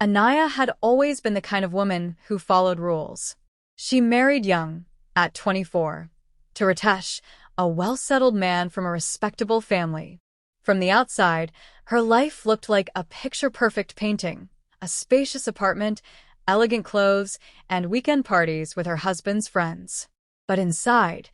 Anaya had always been the kind of woman who followed rules. She married young, at 24, to Ritesh, a well-settled man from a respectable family. From the outside, her life looked like a picture-perfect painting, a spacious apartment, elegant clothes, and weekend parties with her husband's friends. But inside,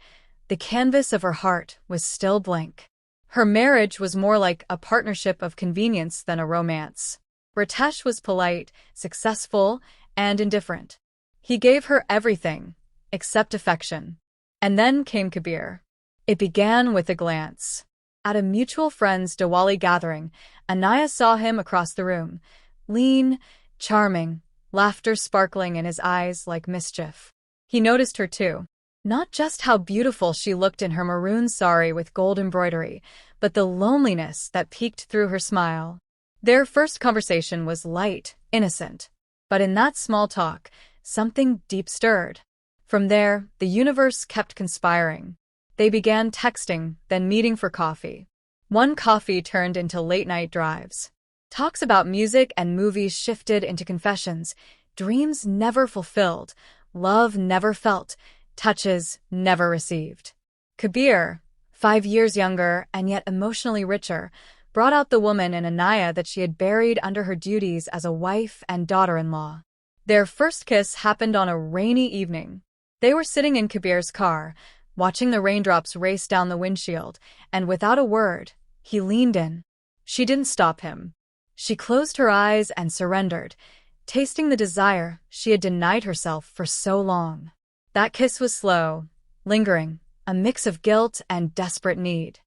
the canvas of her heart was still blank. Her marriage was more like a partnership of convenience than a romance. Ritesh was polite, successful, and indifferent. He gave her everything, except affection. And then came Kabir. It began with a glance. At a mutual friend's Diwali gathering, Anaya saw him across the room, lean, charming, laughter sparkling in his eyes like mischief. He noticed her too. Not just how beautiful she looked in her maroon sari with gold embroidery, but the loneliness that peeked through her smile. Their first conversation was light, innocent. But in that small talk, something deep stirred. From there, the universe kept conspiring. They began texting, then meeting for coffee. One coffee turned into late-night drives. Talks about music and movies shifted into confessions, dreams never fulfilled, love never felt, touches never received. Kabir, 5 years younger and yet emotionally richer, brought out the woman in Anaya that she had buried under her duties as a wife and daughter-in-law. Their first kiss happened on a rainy evening. They were sitting in Kabir's car, watching the raindrops race down the windshield, and without a word, he leaned in. She didn't stop him. She closed her eyes and surrendered, tasting the desire she had denied herself for so long. That kiss was slow, lingering, a mix of guilt and desperate need.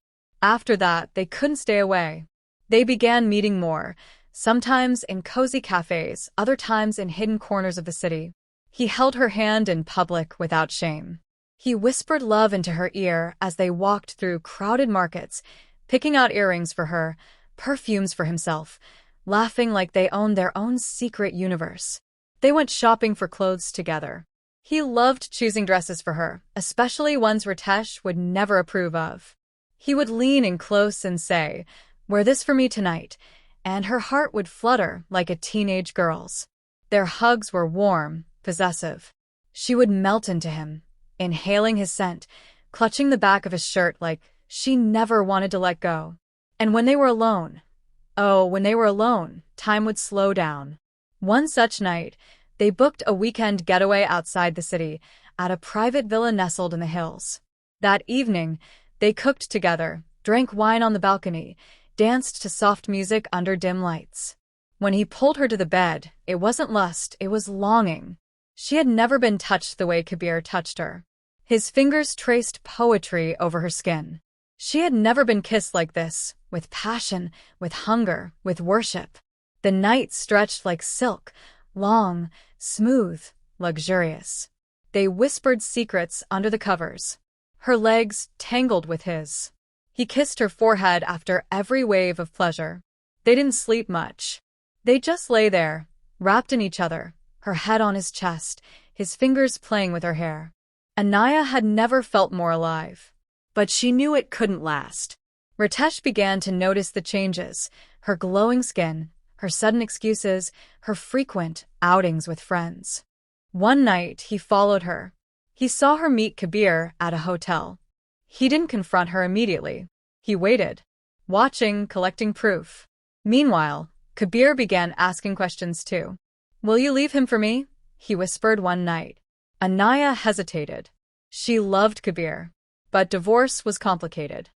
After that, they couldn't stay away. They began meeting more, sometimes in cozy cafes, other times in hidden corners of the city. He held her hand in public without shame. He whispered love into her ear as they walked through crowded markets, picking out earrings for her, perfumes for himself, laughing like they owned their own secret universe. They went shopping for clothes together. He loved choosing dresses for her, especially ones Ritesh would never approve of. He would lean in close and say, "Wear this for me tonight," and her heart would flutter like a teenage girl's. Their hugs were warm, possessive. She would melt into him, inhaling his scent, clutching the back of his shirt like she never wanted to let go. And when they were alone, time would slow down. One such night, they booked a weekend getaway outside the city, at a private villa nestled in the hills. That evening, they cooked together, drank wine on the balcony, danced to soft music under dim lights. When he pulled her to the bed, it wasn't lust, it was longing. She had never been touched the way Kabir touched her. His fingers traced poetry over her skin. She had never been kissed like this, with passion, with hunger, with worship. The night stretched like silk, long, smooth, luxurious. They whispered secrets under the covers. Her legs tangled with his. He kissed her forehead after every wave of pleasure. They didn't sleep much. They just lay there, wrapped in each other, her head on his chest, his fingers playing with her hair. Anaya had never felt more alive. But she knew it couldn't last. Ritesh began to notice the changes, her glowing skin, her sudden excuses, her frequent outings with friends. One night, he followed her. He saw her meet Kabir at a hotel. He didn't confront her immediately. He waited, watching, collecting proof. Meanwhile, Kabir began asking questions too. "Will you leave him for me?" he whispered one night. Anaya hesitated. She loved Kabir, but divorce was complicated.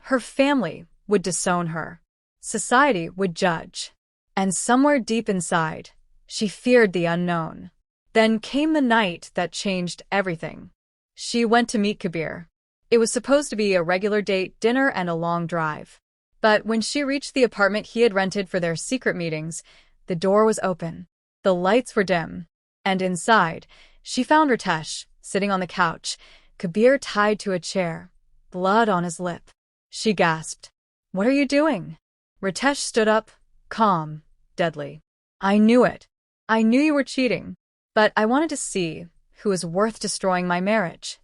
Her family would disown her. Society would judge. And somewhere deep inside, she feared the unknown. Then came the night that changed everything. She went to meet Kabir. It was supposed to be a regular date, dinner, and a long drive. But when she reached the apartment he had rented for their secret meetings, the door was open. The lights were dim. And inside, she found Ritesh, sitting on the couch, Kabir tied to a chair, blood on his lip. She gasped. "What are you doing?" Ritesh stood up, calm, deadly. "I knew it. I knew you were cheating. But I wanted to see who was worth destroying my marriage."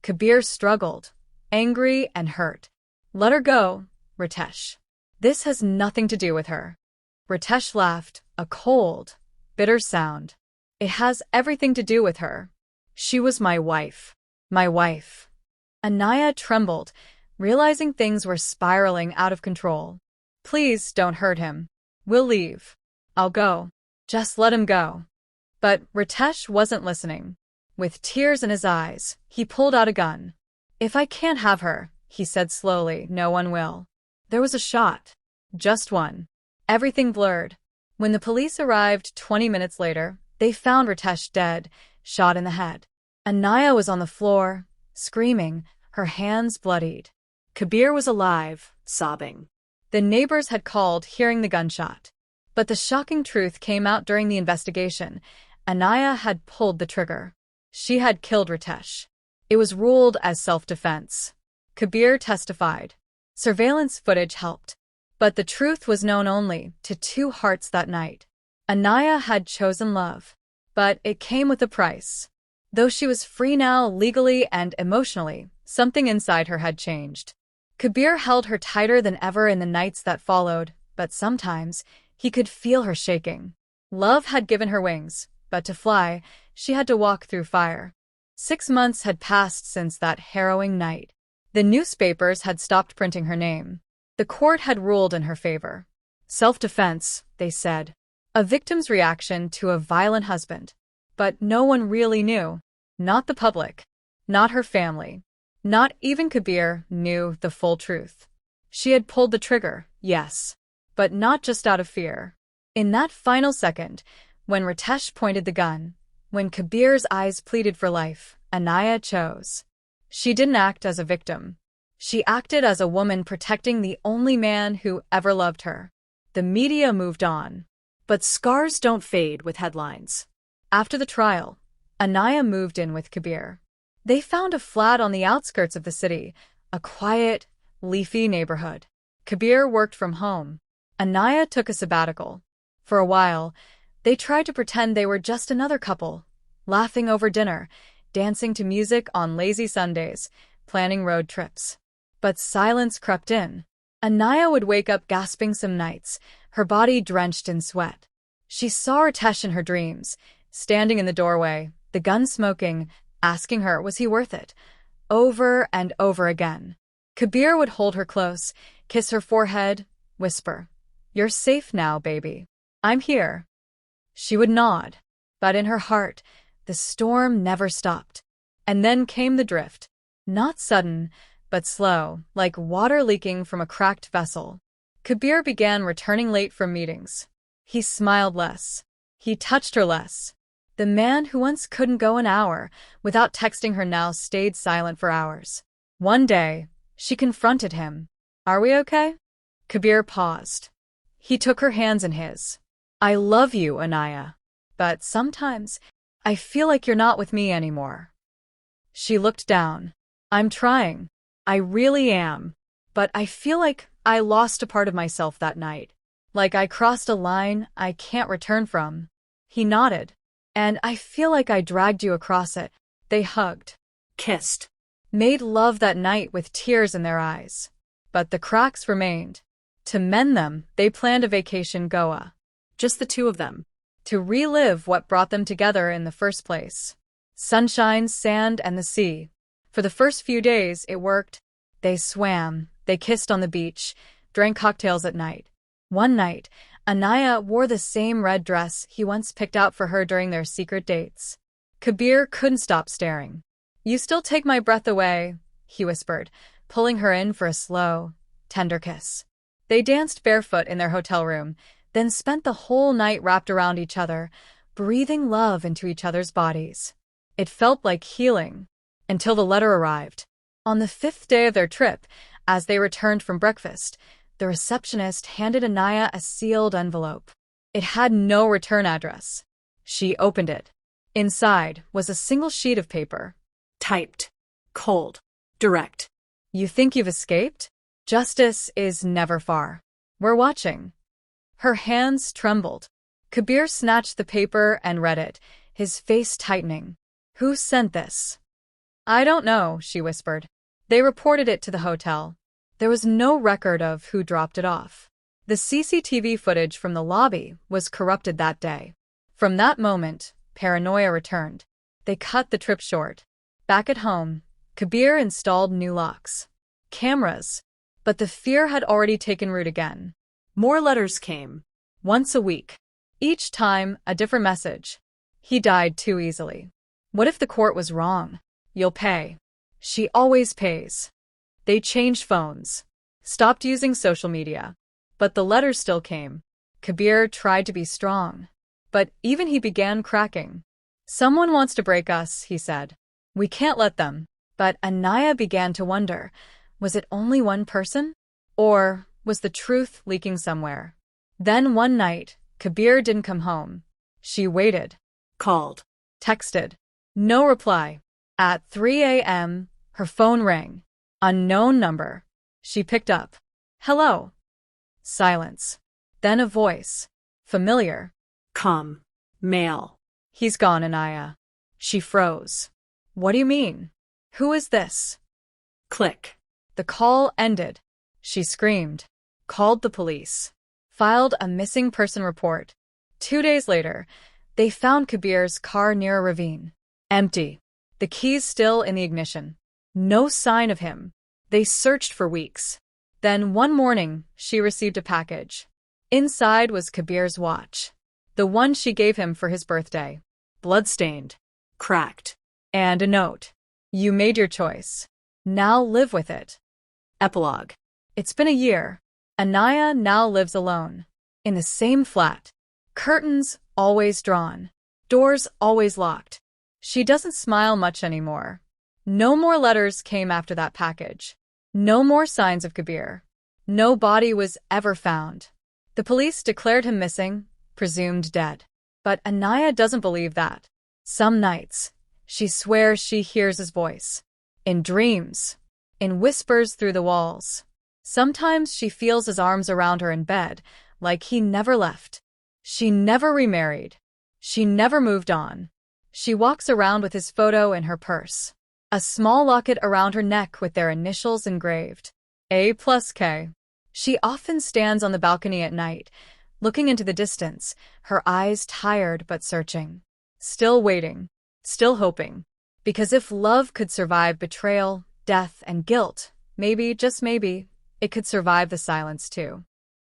Kabir struggled, angry and hurt. "Let her go, Ritesh. This has nothing to do with her." Ritesh laughed, a cold, bitter sound. It has everything to do with her. She was my wife. My wife. Anaya trembled, realizing things were spiraling out of control. Please don't hurt him. We'll leave. I'll go. Just let him go. But Ritesh wasn't listening. With tears in his eyes, he pulled out a gun. If I can't have her, he said slowly, no one will. There was a shot. Just one. Everything blurred. When the police arrived 20 minutes later, they found Ritesh dead, shot in the head. Anaya was on the floor, screaming, her hands bloodied. Kabir was alive, sobbing. The neighbors had called, hearing the gunshot. But the shocking truth came out during the investigation. Anaya had pulled the trigger. She had killed Ritesh. It was ruled as self-defense. Kabir testified. Surveillance footage helped. But the truth was known only to two hearts that night. Anaya had chosen love. But it came with a price. Though she was free now legally and emotionally, something inside her had changed. Kabir held her tighter than ever in the nights that followed, but sometimes he could feel her shaking. Love had given her wings, but to fly, she had to walk through fire. 6 months had passed since that harrowing night. The newspapers had stopped printing her name. The court had ruled in her favor. Self-defense, they said. A victim's reaction to a violent husband. But no one really knew. Not the public. Not her family. Not even Kabir knew the full truth. She had pulled the trigger, yes. But not just out of fear. In that final second, when Ritesh pointed the gun, when Kabir's eyes pleaded for life, Anaya chose. She didn't act as a victim. She acted as a woman protecting the only man who ever loved her. The media moved on. But scars don't fade with headlines. After the trial, Anaya moved in with Kabir. They found a flat on the outskirts of the city, a quiet, leafy neighborhood. Kabir worked from home. Anaya took a sabbatical. For a while, they tried to pretend they were just another couple, laughing over dinner, dancing to music on lazy Sundays, planning road trips. But silence crept in. Anaya would wake up gasping some nights, her body drenched in sweat. She saw Ritesh in her dreams, standing in the doorway, the gun smoking, asking her was he worth it, over and over again. Kabir would hold her close, kiss her forehead, whisper, "You're safe now, baby. I'm here." She would nod, but in her heart, the storm never stopped. And then came the drift. Not sudden, but slow, like water leaking from a cracked vessel. Kabir began returning late from meetings. He smiled less. He touched her less. The man who once couldn't go an hour without texting her now stayed silent for hours. One day, she confronted him. "Are we okay?" Kabir paused. He took her hands in his. "I love you, Anaya. But sometimes, I feel like you're not with me anymore." She looked down. "I'm trying. I really am. But I feel like I lost a part of myself that night. Like I crossed a line I can't return from." He nodded. "And I feel like I dragged you across it." They hugged, kissed, made love that night with tears in their eyes. But the cracks remained. To mend them, they planned a vacation Goa. Just the two of them. To relive what brought them together in the first place. Sunshine, sand, and the sea. For the first few days, it worked. They swam, they kissed on the beach, drank cocktails at night. One night, Anaya wore the same red dress he once picked out for her during their secret dates. Kabir couldn't stop staring. "You still take my breath away," he whispered, pulling her in for a slow, tender kiss. They danced barefoot in their hotel room, then spent the whole night wrapped around each other, breathing love into each other's bodies. It felt like healing, until the letter arrived. On the 5th day of their trip, as they returned from breakfast, the receptionist handed Anaya a sealed envelope. It had no return address. She opened it. Inside was a single sheet of paper. Typed. Cold. Direct. "You think you've escaped? Justice is never far. We're watching." Her hands trembled. Kabir snatched the paper and read it, his face tightening. "Who sent this?" "I don't know," she whispered. They reported it to the hotel. There was no record of who dropped it off. The CCTV footage from the lobby was corrupted that day. From that moment, paranoia returned. They cut the trip short. Back at home, Kabir installed new locks, cameras, but the fear had already taken root again. More letters came, once a week. Each time, a different message. He died too easily. What if the court was wrong? You'll pay. She always pays. They changed phones, stopped using social media. But the letters still came. Kabir tried to be strong, but even he began cracking. Someone wants to break us, he said. We can't let them. But Anaya began to wonder, was it only one person? Or was the truth leaking somewhere? Then one night, Kabir didn't come home. She waited, called, texted. No reply. At 3 a.m., her phone rang. Unknown number. She picked up. Hello. Silence. Then a voice. Familiar. Come. Male. He's gone, Anaya. She froze. What do you mean? Who is this? Click. The call ended. She screamed. Called the police. Filed a missing person report. 2 days later, they found Kabir's car near a ravine. Empty. The keys still in the ignition. No sign of him. They searched for weeks. Then one morning, she received a package. Inside was Kabir's watch. The one she gave him for his birthday. Bloodstained. Cracked. And a note. You made your choice. Now live with it. Epilogue. It's been a year. Anaya now lives alone. In the same flat. Curtains always drawn. Doors always locked. She doesn't smile much anymore. No more letters came after that package. No more signs of Kabir. No body was ever found. The police declared him missing, presumed dead. But Anaya doesn't believe that. Some nights, she swears she hears his voice. In dreams. In whispers through the walls. Sometimes she feels his arms around her in bed, like he never left. She never remarried. She never moved on. She walks around with his photo in her purse. A small locket around her neck with their initials engraved. A+K. She often stands on the balcony at night, looking into the distance, her eyes tired but searching. Still waiting. Still hoping. Because if love could survive betrayal, death, and guilt, maybe, just maybe, it could survive the silence too.